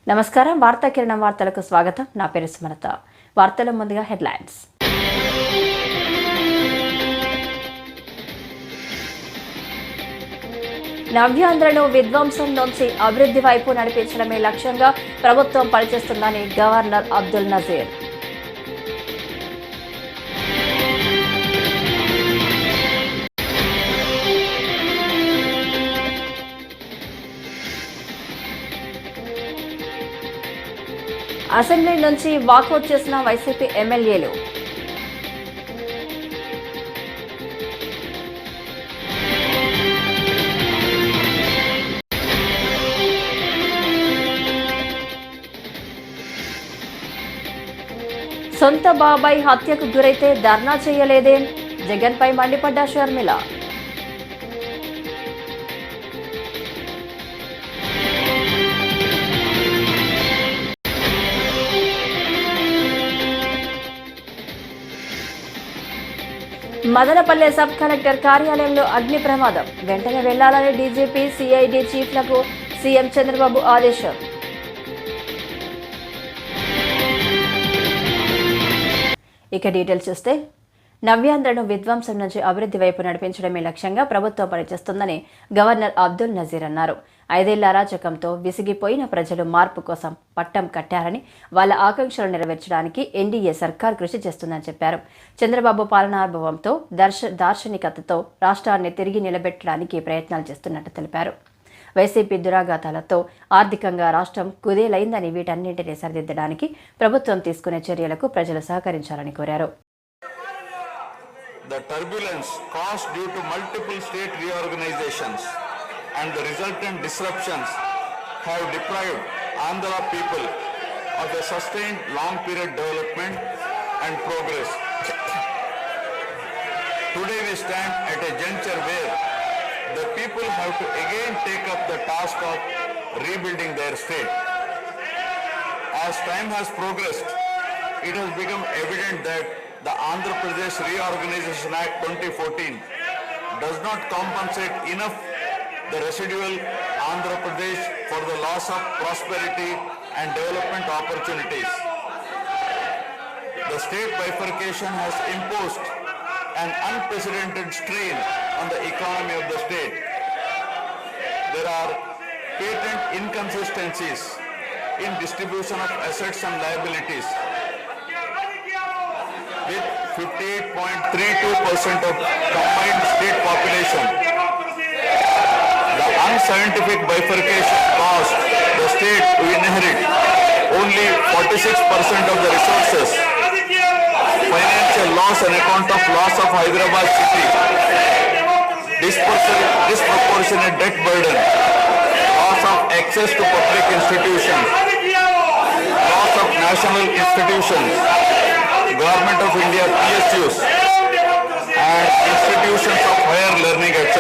నమస్కారం వార్తా కిరణం వార్తలకు స్వాగతం. నా పేరు సుమలత. వార్తల ముందుగా హెడ్లైన్స్. నవ్యాంధ్రను విధ్వంసం నుంచి అభివృద్ధి వైపు నడిపించడమే లక్ష్యంగా ప్రభుత్వం పనిచేస్తుందని గవర్నర్ అబ్దుల్ నజీర్. అసెంబ్లీ నుంచి వాకౌట్ చేసిన వైసీపీ ఎమ్మెల్యేలు. సొంత బాబాయ్ హత్యకు గురైతే ధర్నా చేయలేదేం? జగన్పై మండిపడ్డ షర్మిల. మదనపల్లె సబ్ కలెక్టర్ కార్యాలయంలో అగ్ని ప్రమాదం. వెంటనే వెళ్లాలని డీజీపీ, సిఐడి చీఫ్లకు సీఎం చంద్రబాబు ఆదేశం. ఇక డీటెయిల్స్ చూస్తే, నవ్యాంధ్రను విధ్వంసం నుంచి అభివృద్ధి వైపు నడిపించడమే లక్ష్యంగా ప్రభుత్వం పనిచేస్తుందని గవర్నర్ అబ్దుల్ నజీర్ అన్నారు. 5 ఏళ్ల అరాచకంతో విసిగిపోయిన ప్రజలు మార్పు కోసం పట్టం కట్టారని, వాళ్ళ ఆకాంక్షలు నెరవేర్చడానికి ఎన్డీఏ సర్కార్ కృషి చేస్తుందని చెప్పారు. చంద్రబాబు పాలనానుభవంతో దార్శనికతతో రాష్ట్రాన్ని తిరిగి నిలబెట్టడానికి ప్రయత్నాలు చేస్తున్నట్టు తెలిపారు. వైసీపీ దురాఘాతాలతో ఆర్థికంగా రాష్ట్రం కుదేలైందని, వీటన్నింటినీ సరిదిద్దడానికి ప్రభుత్వం తీసుకునే చర్యలకు ప్రజలు సహకరించాలని కోరారు. The turbulence caused due to multiple state reorganizations and the resultant disruptions have deprived Andhra people of a sustained long-period development and progress. Today we stand at a juncture where the people have to again take up the task of rebuilding their state. As time has progressed, it has become evident that the Andhra Pradesh Reorganization Act 2014 does not compensate enough the residual Andhra Pradesh for the loss of prosperity and development opportunities. The state bifurcation has imposed an unprecedented strain on the economy of the state. There are patent inconsistencies in distribution of assets and liabilities, with 58.32% of combined state population. The unscientific bifurcation caused the state to inherit only 46% of the resources, financial loss on account of loss of Hyderabad city, disproportionate debt burden, loss of access to public institutions, loss of national institutions, Government of India PSUs and institutions of higher learning, etc.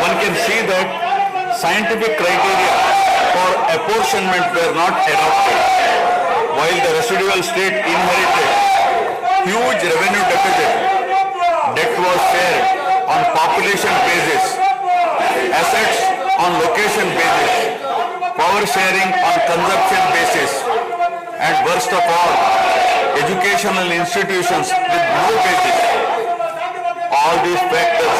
One can see that scientific criteria for apportionment were not adopted, while the residual state inherited huge revenue deficit. Debt was shared on population basis, assets on location basis, power sharing on consumption basis, and worst of all, educational institutions with no basis. All these factors.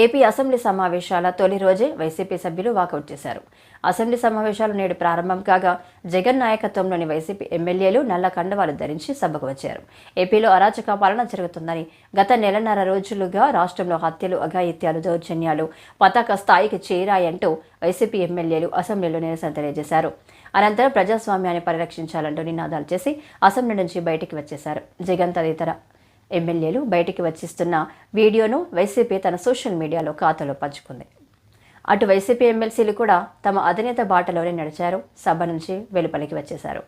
AP assembly సమావేశాల తొలి రోజే YCP సభ్యులు walkout చేశారు. Assembly సమావేశాలు నేడు ప్రారంభం కాగా జగన్ నాయకత్వంలోని వైసీపీ ఎమ్మెల్యేలు నల్ల కండవాలు ధరించి సభకు వచ్చారు. ఏపీలో అరాచక పాలన జరుగుతుందని, గత నెలన్నర రోజులుగా రాష్ట్రంలో హత్యలు, అఘాయిత్యాలు, దౌర్జన్యాలు పతాక స్థాయికి చేరాయంటూ వైసీపీ ఎమ్మెల్యేలు అసెంబ్లీలో నిరసన తెలియజేశారు. అనంతరం ప్రజాస్వామ్యాన్ని పరిరక్షించాలంటూ నినాదాలు చేసి అసెంబ్లీ నుంచి బయటికి వచ్చేశారు. జగన్ తదితర ఎమ్మెల్యేలు బయటికి వచ్చిస్తున్న వీడియోను వైసీపీ తన సోషల్ మీడియాలో ఖాతాలో పంచుకుంది. అటు వైసీపీ ఎమ్మెల్సీలు కూడా తమ అధినేత బాటలోనే నడిచారు. సభ నుంచి వెలుపలికి వచ్చేశారు.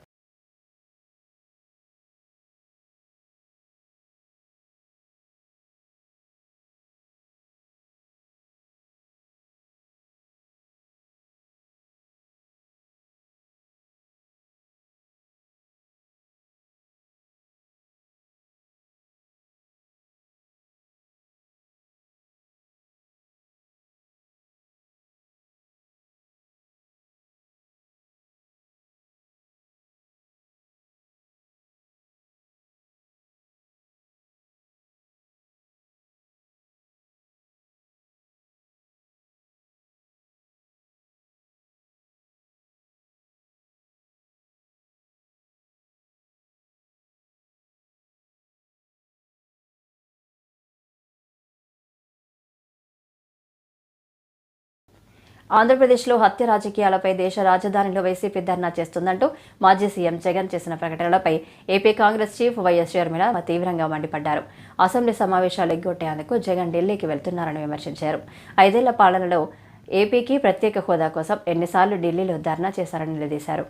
ఆంధ్రప్రదేశ్లో హత్య రాజకీయాలపై దేశ రాజధానిలో వైసీపీ ధర్నా చేస్తుందంటూ మాజీ సీఎం జగన్ చేసిన ప్రకటనలపై AP Congress chief YS Sharmila తీవ్రంగా మండిపడ్డారు. అసెంబ్లీ సమావేశాలు ఎగ్గొట్టేందుకు జగన్ ఢిల్లీకి వెళ్తున్నారని విమర్శించారు. 5 ఏళ్ల పాలనలో ఏపీకి ప్రత్యేక హోదా కోసం ఎన్నిసార్లు ఢిల్లీలో ధర్నా చేశారని నిలదీశారు.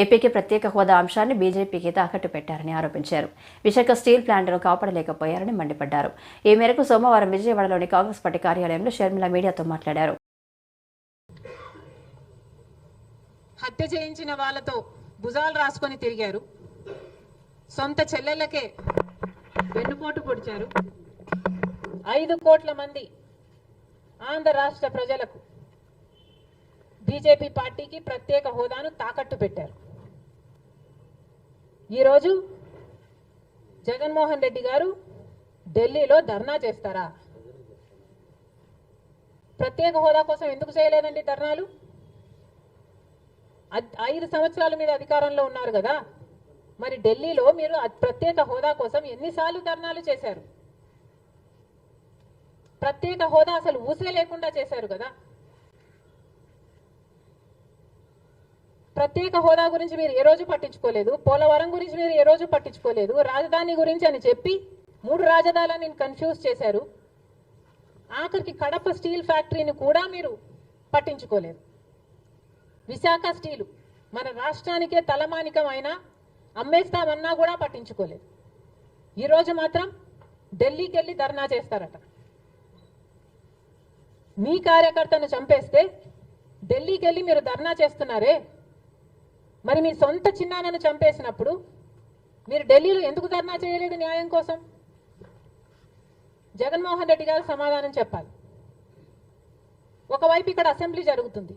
ఏపీకి ప్రత్యేక హోదా అంశాన్ని బీజేపీకి తాకట్టు పెట్టారని ఆరోపించారు. విశాఖ స్టీల్ ప్లాంట్ను కాపాడలేకపోయారని మండిపడ్డారు. ఈ మేరకు సోమవారం విజయవాడలోని కాంగ్రెస్ పార్టీ కార్యాలయంలో షర్మిల మీడియాతో మాట్లాడారు. హత్య చేయించిన వాళ్ళతో భుజాలు రాసుకొని తిరిగారు. సొంత చెల్లెళ్ళకే వెన్నుపోటు పొడిచారు. 5 కోట్ల మంది ఆంధ్ర రాష్ట్ర ప్రజలకు బీజేపీ పార్టీకి ప్రత్యేక హోదాను తాకట్టు పెట్టారు. ఈరోజు జగన్మోహన్ రెడ్డి గారు ఢిల్లీలో ధర్నా చేస్తారా? ప్రత్యేక హోదా కోసం ఎందుకు చేయలేదండి ధర్నాలు? 5 సంవత్సరాల మీద అధికారంలో ఉన్నారు కదా, మరి ఢిల్లీలో మీరు ప్రత్యేక హోదా కోసం ఎన్నిసార్లు ధర్నాలు చేశారు? ప్రత్యేక హోదా అసలు ఊసే లేకుండా చేశారు కదా. ప్రత్యేక హోదా గురించి మీరు ఏ రోజు పట్టించుకోలేదు. పోలవరం గురించి మీరు ఏ రోజు పట్టించుకోలేదు. రాజధాని గురించి అని చెప్పి 3 రాజధానులను కన్ఫ్యూజ్ చేశారు. ఆఖరికి కడప స్టీల్ ఫ్యాక్టరీని కూడా మీరు పట్టించుకోలేదు. విశాఖ స్టీలు మన రాష్ట్రానికే తలమానికం అయినా అమ్మేస్తామన్నా కూడా పట్టించుకోలేదు. ఈరోజు మాత్రం ఢిల్లీకి వెళ్ళి ధర్నా చేస్తారట. మీ కార్యకర్తను చంపేస్తే ఢిల్లీకి వెళ్ళి మీరు ధర్నా చేస్తున్నారే, మరి మీ సొంత చిన్నాన్నను చంపేసినప్పుడు మీరు ఢిల్లీలో ఎందుకు ధర్నా చేయలేదు న్యాయం కోసం? జగన్మోహన్ రెడ్డి గారు సమాధానం చెప్పాలి. ఒకవైపు ఇక్కడ అసెంబ్లీ జరుగుతుంది.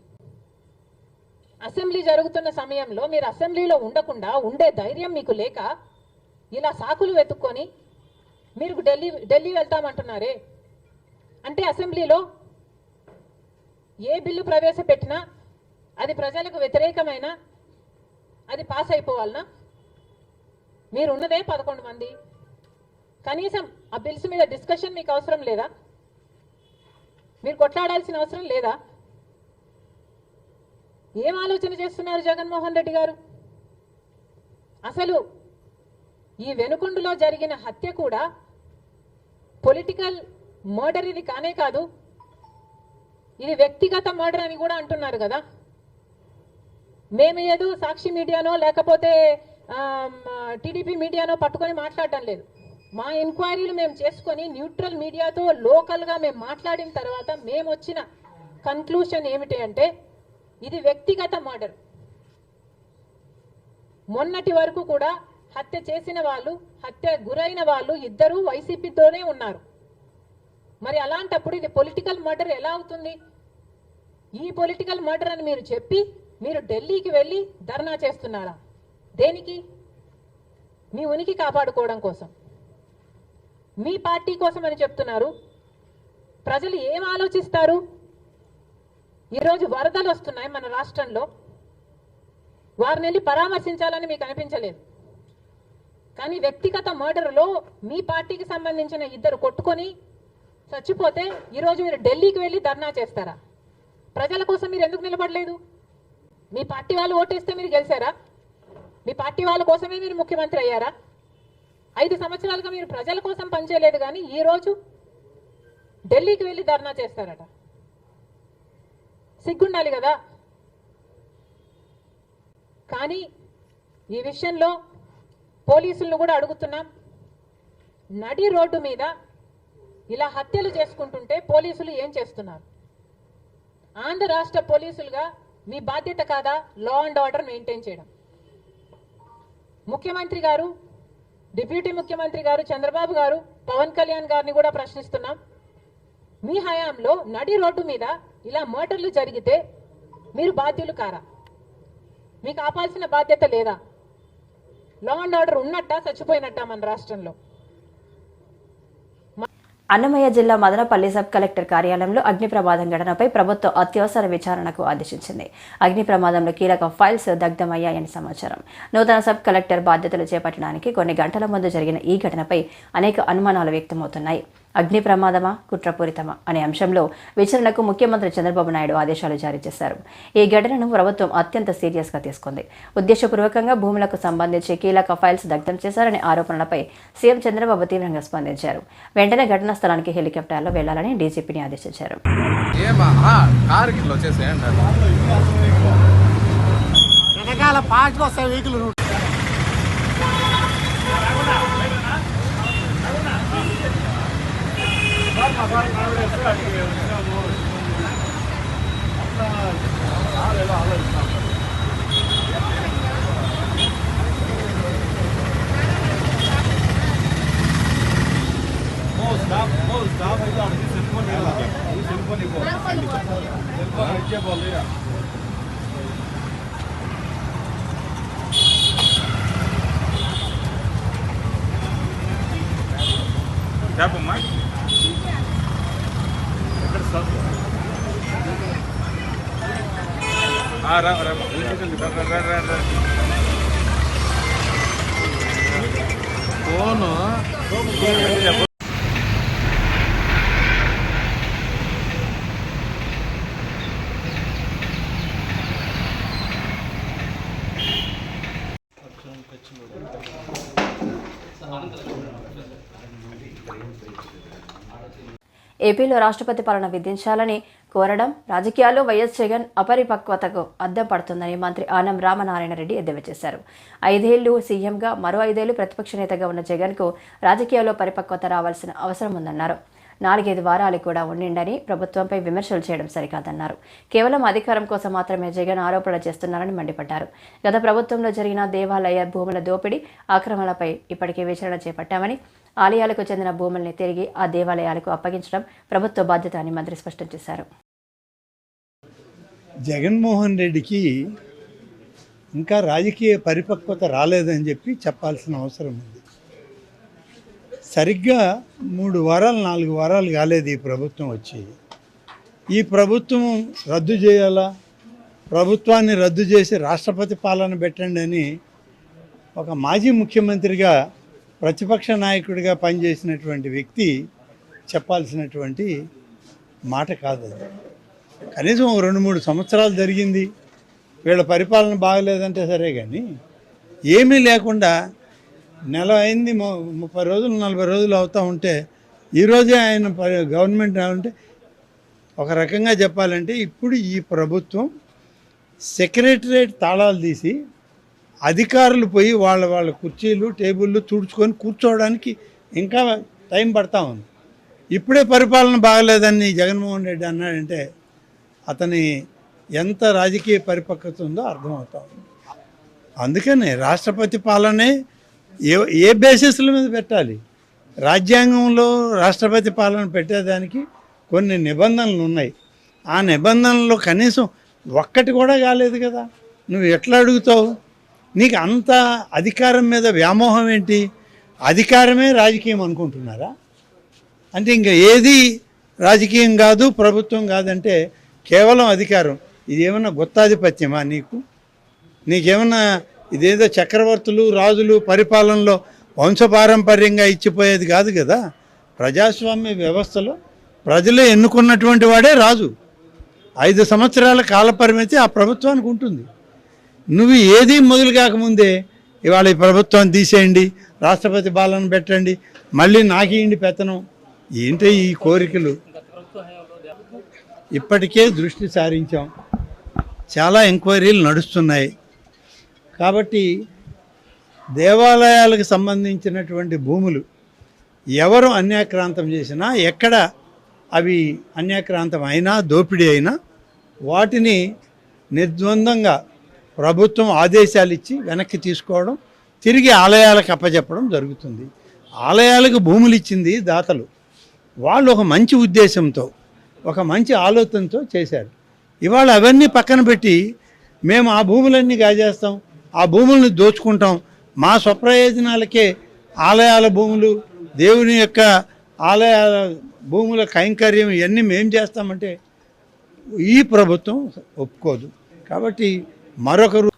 అసెంబ్లీ జరుగుతున్న సమయంలో మీరు అసెంబ్లీలో ఉండకుండా ఉండే ధైర్యం మీకు లేక ఇలా సాకులు వెతుక్కొని మీరు ఢిల్లీ వెళ్తామంటున్నారే. అంటే అసెంబ్లీలో ఏ బిల్లు ప్రవేశపెట్టినా అది ప్రజలకు వ్యతిరేకమైనా అది పాస్ అయిపోవాలనా? మీరు ఉన్నదే 11 మంది. కనీసం ఆ బిల్స్ మీద డిస్కషన్ మీకు అవసరం లేదా? మీరు కొట్లాడాల్సిన అవసరం లేదా? ఏం ఆలోచన చేస్తున్నారు జగన్మోహన్ రెడ్డి గారు? అసలు ఈ వెనుకొండలో జరిగిన హత్య కూడా పొలిటికల్ మర్డర్ ఇది కానే కాదు, ఇది వ్యక్తిగత మర్డర్ అని కూడా అంటున్నారు కదా. మేము ఏదో సాక్షి మీడియానో లేకపోతే టీడీపీ మీడియానో పట్టుకొని మాట్లాడటం లేదు. మా ఎంక్వైరీలు మేము చేసుకొని న్యూట్రల్ మీడియాతో లోకల్గా మేము మాట్లాడిన తర్వాత మేము వచ్చిన కన్క్లూషన్ ఏమిటి అంటే ఇది వ్యక్తిగత మర్డర్. మొన్నటి వరకు కూడా హత్య చేసిన వాళ్ళు, హత్య గురైన వాళ్ళు ఇద్దరూ వైసీపీతోనే ఉన్నారు. మరి అలాంటప్పుడు ఇది పొలిటికల్ మర్డర్ ఎలా అవుతుంది? ఈ పొలిటికల్ మర్డర్ అని మీరు చెప్పి మీరు ఢిల్లీకి వెళ్ళి ధర్నా చేస్తున్నారా? దేనికి? మీ ఉనికి కాపాడుకోవడం కోసం, మీ పార్టీ కోసం అని చెప్తున్నారు. ప్రజలు ఏం ఆలోచిస్తారు? ఈరోజు వరదలు వస్తున్నాయి మన రాష్ట్రంలో, వారిని వెళ్ళి పరామర్శించాలని మీకు అనిపించలేదు. కానీ వ్యక్తిగత మర్డర్లో మీ పార్టీకి సంబంధించిన 2 కొట్టుకొని చచ్చిపోతే ఈరోజు మీరు ఢిల్లీకి వెళ్ళి ధర్నా చేస్తారా? ప్రజల కోసం మీరు ఎందుకు నిలబడలేదు? మీ పార్టీ వాళ్ళు ఓటేస్తే మీరు గెలిచారా? మీ పార్టీ వాళ్ళ కోసమే మీరు ముఖ్యమంత్రి అయ్యారా? 5 సంవత్సరాలుగా మీరు ప్రజల కోసం పనిచేయలేదు, కానీ ఈరోజు ఢిల్లీకి వెళ్ళి ధర్నా చేస్తారట. సిగ్గుండాలి కదా. కానీ ఈ విషయంలో పోలీసులను కూడా అడుగుతున్నాం. నడి రోడ్డు మీద ఇలా హత్యలు చేసుకుంటుంటే పోలీసులు ఏం చేస్తున్నారు? ఆంధ్ర రాష్ట్ర పోలీసులుగా మీ బాధ్యత కాదా లా అండ్ ఆర్డర్ మెయింటైన్ చేయడం? ముఖ్యమంత్రి గారు, డిప్యూటీ ముఖ్యమంత్రి గారు చంద్రబాబు గారు, పవన్ కళ్యాణ్ గారిని కూడా ప్రశ్నిస్తున్నాం. మీ హయాంలో నడి రోడ్డు మీద ఇలా మర్డర్లు జరిగితే మీరు బాధ్యులు కారా? మీకు ఆపాల్సిన బాధ్యత లేదా? లా అండ్ ఆర్డర్ ఉన్నట్టా చచ్చిపోయినట్టా మన రాష్ట్రంలో? అన్నమయ్య జిల్లా మదనపల్లి సబ్ కలెక్టర్ కార్యాలయంలో అగ్ని ప్రమాదం ఘటనపై ప్రభుత్వం అత్యవసర విచారణకు ఆదేశించింది. అగ్ని ప్రమాదంలో కీలక ఫైల్స్ దగ్ధమయ్యాయని సమాచారం. నూతన సబ్ కలెక్టర్ బాధ్యతలు చేపట్టడానికి కొన్ని గంటల ముందు జరిగిన ఈ ఘటనపై అనేక అనుమానాలు వ్యక్తమవుతున్నాయి. అగ్ని ప్రమాదమా కుట్రపూరితమా అనే అంశంలో విచారణకు ముఖ్యమంత్రి చంద్రబాబు నాయుడు ఆదేశాలు జారీ చేశారు. ఈ ఘటనను ప్రభుత్వం అత్యంత సీరియస్గా తీసుకుంది. ఉద్దేశపూర్వకంగా భూములకు సంబంధించి కీలక ఫైల్స్ దగ్ధం చేశారనే ఆరోపణలపై సీఎం చంద్రబాబు తీవ్రంగా స్పందించారు. వెంటనే ఘటనా స్థలానికి హెలికాప్టర్లో వెళ్లాలని డీజీపీని ఆదేశించారు. చెప్పమ్మా ఎక్కడ సార్ ఫోను ఏపీలో రాష్ట్రపతి పాలన విధించాలని కోరడం రాజకీయాల్లో వైఎస్ జగన్ అపరిపక్వతకు అద్దం పడుతుందని మంత్రి ఆనం రామనారాయణ రెడ్డి ఎద్దేవా చేశారు. 5 ఏళ్లు సీఎంగా మరో 5 ఏళ్లు ప్రతిపక్ష నేతగా ఉన్న జగన్కు రాజకీయాల్లో పరిపక్వత రావాల్సిన అవసరం ఉందన్నారు. 4-5 వారాలు కూడా ఉండిండని ప్రభుత్వంపై విమర్శలు చేయడం సరికాదన్నారు. కేవలం అధికారం కోసం మాత్రమే జగన్ ఆరోపణలు చేస్తున్నారని మండిపడ్డారు. గత ప్రభుత్వంలో జరిగిన దేవాలయ భూముల దోపిడీ ఆక్రమణలపై ఇప్పటికే విచారణ చేపట్టామని, ఆలయాలకు చెందిన భూముల్ని తిరిగి ఆ దేవాలయాలకు అప్పగించడం ప్రభుత్వ బాధ్యత అని మంత్రి స్పష్టం చేశారు. జగన్మోహన్ రెడ్డికి ఇంకా రాజకీయ పరిపక్వత రాలేదని చెప్పి చెప్పాల్సిన అవసరం ఉంది. సరిగ్గా 3 వారాలు 4 వారాలు కాలేదు ఈ ప్రభుత్వం వచ్చి. ఈ ప్రభుత్వం రద్దు చేయాలా, ప్రభుత్వాన్ని రద్దు చేసి రాష్ట్రపతి పాలన పెట్టండి అని ఒక మాజీ ముఖ్యమంత్రిగా ప్రతిపక్ష నాయకుడిగా పనిచేసినటువంటి వ్యక్తి చెప్పాల్సినటువంటి మాట కాదు అది. కనీసం 2-3 సంవత్సరాలు జరిగింది, వీళ్ళ పరిపాలన బాగలేదంటే సరే, కానీ ఏమీ లేకుండా నెల అయింది, 30 రోజులు 40 రోజులు అవుతూ ఉంటే ఈరోజే ఆయన గవర్నమెంట్ ఉంటే ఒక రకంగా చెప్పాలంటే ఇప్పుడు ఈ ప్రభుత్వం సెక్రటరేట్ తాళాలు తీసి అధికారులు పోయి వాళ్ళ కుర్చీలు టేబుళ్ళు తుడుచుకొని కూర్చోవడానికి ఇంకా టైం పడతా ఉంది. ఇప్పుడే పరిపాలన బాగలేదని జగన్మోహన్ రెడ్డి అన్నాడంటే అతని ఎంత రాజకీయ పరిపక్వత ఉందో అర్థమవుతా ఉంది. అందుకనే రాష్ట్రపతి పాలనే ఏ బేసిస్ల మీద పెట్టాలి? రాజ్యాంగంలో రాష్ట్రపతి పాలన పెట్టేదానికి కొన్ని నిబంధనలు ఉన్నాయి. ఆ నిబంధనల్లో కనీసం ఒక్కటి కూడా కాలేదు కదా. నువ్వు ఎట్లా అడుగుతావు? నీకు అంత అధికారం మీద వ్యామోహం ఏంటి? అధికారమే రాజకీయం అనుకుంటున్నారా? అంటే ఇంకా ఏది రాజకీయం కాదు, ప్రభుత్వం కాదంటే కేవలం అధికారం. ఇదేమన్నా గుత్తాధిపత్యమా నీకేమన్నా ఇదేదో చక్రవర్తులు రాజులు పరిపాలనలో వంశపారంపర్యంగా ఇచ్చిపోయేది కాదు కదా. ప్రజాస్వామ్య వ్యవస్థలో ప్రజలే ఎన్నుకున్నటువంటి వాడే రాజు. 5 సంవత్సరాల కాలపరిమితి ఆ ప్రభుత్వానికి ఉంటుంది. నువ్వు ఏది మొదలు కాకముందే ఇవాళ ఈ ప్రభుత్వాన్ని తీసేయండి, రాష్ట్రపతి పాలన పెట్టండి, మళ్ళీ నాకేయండి పెత్తనం, ఏంటి ఈ కోరికలు? ఇప్పటికే దృష్టి సారించాం, చాలా ఎంక్వైరీలు నడుస్తున్నాయి. కాబట్టి దేవాలయాలకు సంబంధించినటువంటి భూములు ఎవరు అన్యాక్రాంతం చేసినా, ఎక్కడ అవి అన్యాక్రాంతం అయినా, దోపిడీ అయినా వాటిని నిర్ద్వందంగా ప్రభుత్వం ఆదేశాలు ఇచ్చి వెనక్కి తీసుకోవడం, తిరిగి ఆలయాలకు అప్పచెప్పడం జరుగుతుంది. ఆలయాలకు భూములు ఇచ్చింది దాతలు. వాళ్ళు ఒక మంచి ఉద్దేశంతో, ఒక మంచి ఆలోచనతో చేశారు. ఇవాళ అవన్నీ పక్కన పెట్టి మేము ఆ భూములన్నీ కాజేస్తాం, ఆ భూములను దోచుకుంటాం, మా స్వప్రయోజనాలకే ఆలయాల భూములు, దేవుని యొక్క ఆలయాల భూముల కైంకర్యం ఇవన్నీ మేం చేస్తామంటే ఈ ప్రభుత్వం ఒప్పుకోదు. కాబట్టి మరొకరు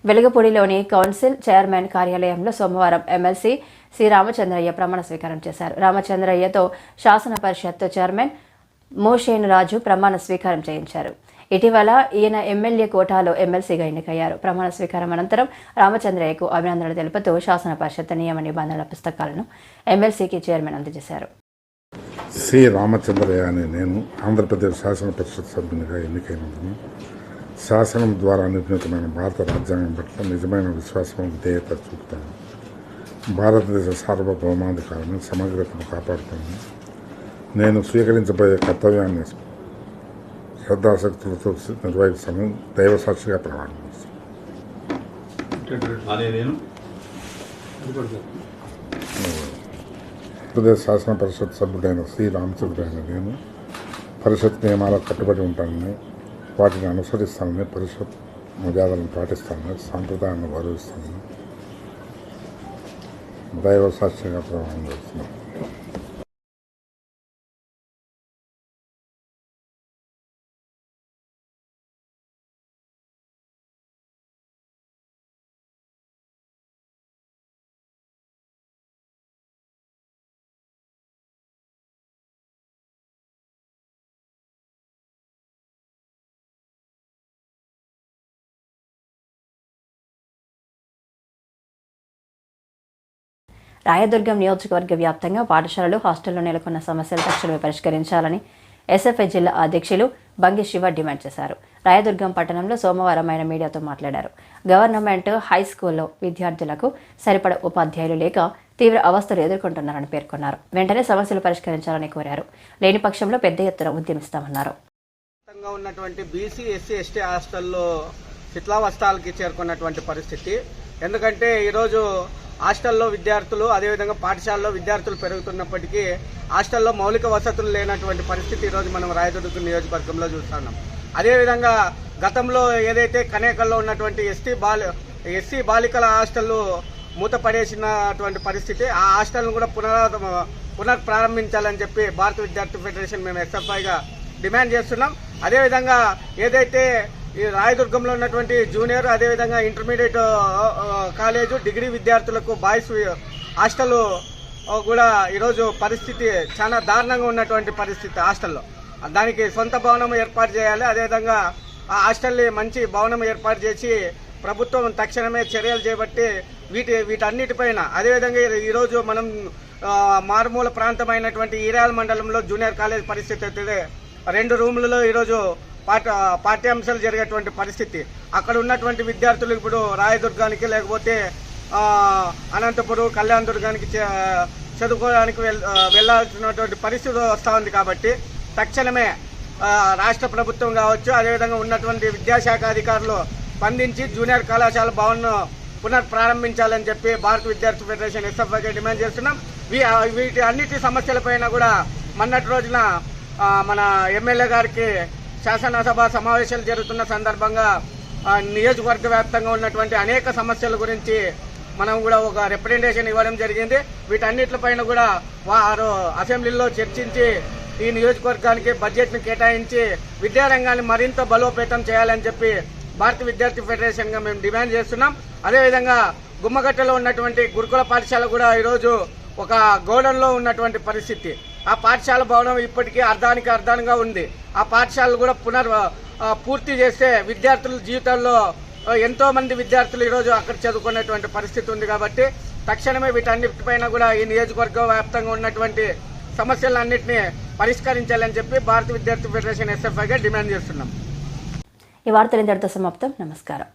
వెలుగుపూడిలోని కౌన్సిల్ చైర్మన్ కార్యాలయంలో సోమవారం ఎమ్మెల్సీ సి రామచంద్రయ్య ప్రమాణ స్వీకారం చేశారు. రామచంద్రయ్యతో శాసన పరిషత్ చైర్మన్ మోషేన్ రాజు ప్రమాణ స్వీకారం చేయించారు. ఇటీవల ఈయన ఎమ్మెల్యే కోటాలో ఎమ్మెల్సీగా ఎన్నికయ్యారు. ప్రమాణ స్వీకారం అనంతరం రామచంద్రయ్యకు అభినందనలు తెలుపుతూ శాసన పరిషత్ నియమ నిబంధనల పుస్తకాలను ఎమ్మెల్సీకి చైర్మన్ అందజేశారు. సి రామచంద్రయ్య అనే నేను ఆంధ్రప్రదేశ్ శాసన పరిషత్ సభ్యునిగా ఎన్నికైనందున శాసనం ద్వారా నిర్మితమైన భారత రాజ్యాంగం పట్ల నిజమైన విశ్వాసం విధేయత చూపుతాను. భారతదేశ సార్వభౌమాధికారాన్ని సమగ్రతను కాపాడుతాను. నేను స్వీకరించబోయే కర్తవ్యాన్ని శ్రద్ధాశక్తులతో నిర్వహిస్తాను. దైవ సాక్షిగా ప్రమాణం చేస్తాను. ఆంధ్రప్రదేశ్ శాసన పరిషత్ సభ్యుడైన శ్రీ రామచంద్రయ్య నేను పరిషత్ నియమాలకు కట్టుబడి ఉంటానని, వాటిని అనుసరిస్తానని, పరిషత్ మర్యాదలను పాటిస్తానని, సాంప్రదాయాన్ని గౌరవిస్తానని దైవ సాక్షిగా ప్రమాణం చేస్తున్నాను. రాయదుర్గం నియోజకవర్గ వ్యాప్తంగా పాఠశాలలు, హాస్టల్లో నెలకొన్న సమస్యలు తక్షణమే పరిష్కరించాలని ఎస్ఎఫ్ఐ జిల్లా అధ్యక్షులు బంగి శివ డిమాండ్ చేశారు. రాయదుర్గం పట్టణంలో సోమవారం ఆయన మీడియాతో మాట్లాడారు. గవర్నమెంట్ హై స్కూల్లో విద్యార్థులకు సరిపడ ఉపాధ్యాయులు లేక తీవ్ర అవస్థలు ఎదుర్కొంటున్నారని పేర్కొన్నారు. వెంటనే సమస్యలు పరిష్కరించాలని కోరారు. లేని పక్షంలో పెద్ద ఎత్తున ఉద్యమిస్తామన్నారు. ఉన్నటువంటి బీసీ, ఎస్సీ, ఎస్టీ హాస్టల్లో శిథిలావస్థలకి చేరుకున్నటువంటి పరిస్థితి. ఎందుకంటే ఈరోజు హాస్టల్లో విద్యార్థులు, అదేవిధంగా పాఠశాలలో విద్యార్థులు పెరుగుతున్నప్పటికీ హాస్టల్లో మౌలిక వసతులు లేనటువంటి పరిస్థితి ఈరోజు మనం రాయదుర్గం నియోజకవర్గంలో చూస్తున్నాం. అదేవిధంగా గతంలో ఏదైతే కనేకల్లో ఉన్నటువంటి ఎస్సీ బాలికల హాస్టల్ మూతపడేసినటువంటి పరిస్థితి, ఆ హాస్టల్ను కూడా పునఃప్రారంభించాలని చెప్పి భారత విద్యార్థి ఫెడరేషన్ మేము ఎస్ఎఫ్ఐగా డిమాండ్ చేస్తున్నాం. అదేవిధంగా ఏదైతే ఈ రాయదుర్గంలో ఉన్నటువంటి జూనియర్, అదేవిధంగా ఇంటర్మీడియట్ కాలేజు, డిగ్రీ విద్యార్థులకు బాయ్స్ హాస్టల్ కూడా ఈరోజు పరిస్థితి చాలా దారుణంగా ఉన్నటువంటి పరిస్థితి. హాస్టల్లో దానికి సొంత భవనం ఏర్పాటు చేయాలి. అదేవిధంగా ఆ హాస్టల్ని మంచి భవనం ఏర్పాటు చేసి ప్రభుత్వం తక్షణమే చర్యలు చేపట్టి వీటన్నిటిపైన, అదేవిధంగా ఈరోజు మనం మారుమూల ప్రాంతమైనటువంటి ఈరాల మండలంలో జూనియర్ కాలేజ్ పరిస్థితి అయితే 2 రూములలో ఈరోజు పాఠ్యాంశాలు జరిగేటువంటి పరిస్థితి. అక్కడ ఉన్నటువంటి విద్యార్థులు ఇప్పుడు రాయదుర్గానికి లేకపోతే అనంతపురం, కళ్యాణ దుర్గానికి చదువుకోవడానికి వెళ్లాల్సినటువంటి పరిస్థితి వస్తూ ఉంది. కాబట్టి తక్షణమే రాష్ట్ర ప్రభుత్వం కావచ్చు, అదేవిధంగా ఉన్నటువంటి విద్యాశాఖ అధికారులు స్పందించి జూనియర్ కళాశాల భవన్ను పునఃప్రారంభించాలని చెప్పి భారత విద్యార్థి ఫెడరేషన్ ఎస్ఎఫ్ఐగా డిమాండ్ చేస్తున్నాం. వీటి అన్నిటి సమస్యలపైన కూడా మొన్నటి రోజున మన ఎమ్మెల్యే గారికి శాసనసభ సమావేశాలు జరుగుతున్న సందర్భంగా నియోజకవర్గ వ్యాప్తంగా ఉన్నటువంటి అనేక సమస్యల గురించి మనం కూడా ఒక రిప్రజెంటేషన్ ఇవ్వడం జరిగింది. వీటన్నిటిపైన కూడా వారు అసెంబ్లీలో చర్చించి ఈ నియోజకవర్గానికి బడ్జెట్ను కేటాయించి విద్యారంగాన్ని మరింత బలోపేతం చేయాలని చెప్పి భారత విద్యార్థి ఫెడరేషన్గా మేము డిమాండ్ చేస్తున్నాం. అదేవిధంగా గుమ్మగట్టలో ఉన్నటువంటి గురుకుల పాఠశాల కూడా ఈరోజు ఒక గోడౌన్లో ఉన్నటువంటి పరిస్థితి. ఆ పాఠశాల భవనం ఇప్పటికీ అర్ధానికి ఉంది. ఆ పాఠశాలలు కూడా పూర్తి చేస్తే విద్యార్థుల జీవితాల్లో ఎంతో మంది విద్యార్థులు ఈరోజు అక్కడ చదువుకునేటువంటి పరిస్థితి ఉంది. కాబట్టి తక్షణమే వీటన్నిటిపైన కూడా ఈ నియోజకవర్గ వ్యాప్తంగా ఉన్నటువంటి సమస్యలన్నింటినీ పరిష్కరించాలని చెప్పి భారత విద్యార్థి ఫెడరేషన్ ఎస్ఎఫ్ఐగా డిమాండ్ చేస్తున్నాం. ఈ వార్తలు ఇంతటితో సమాప్తం. నమస్కారం.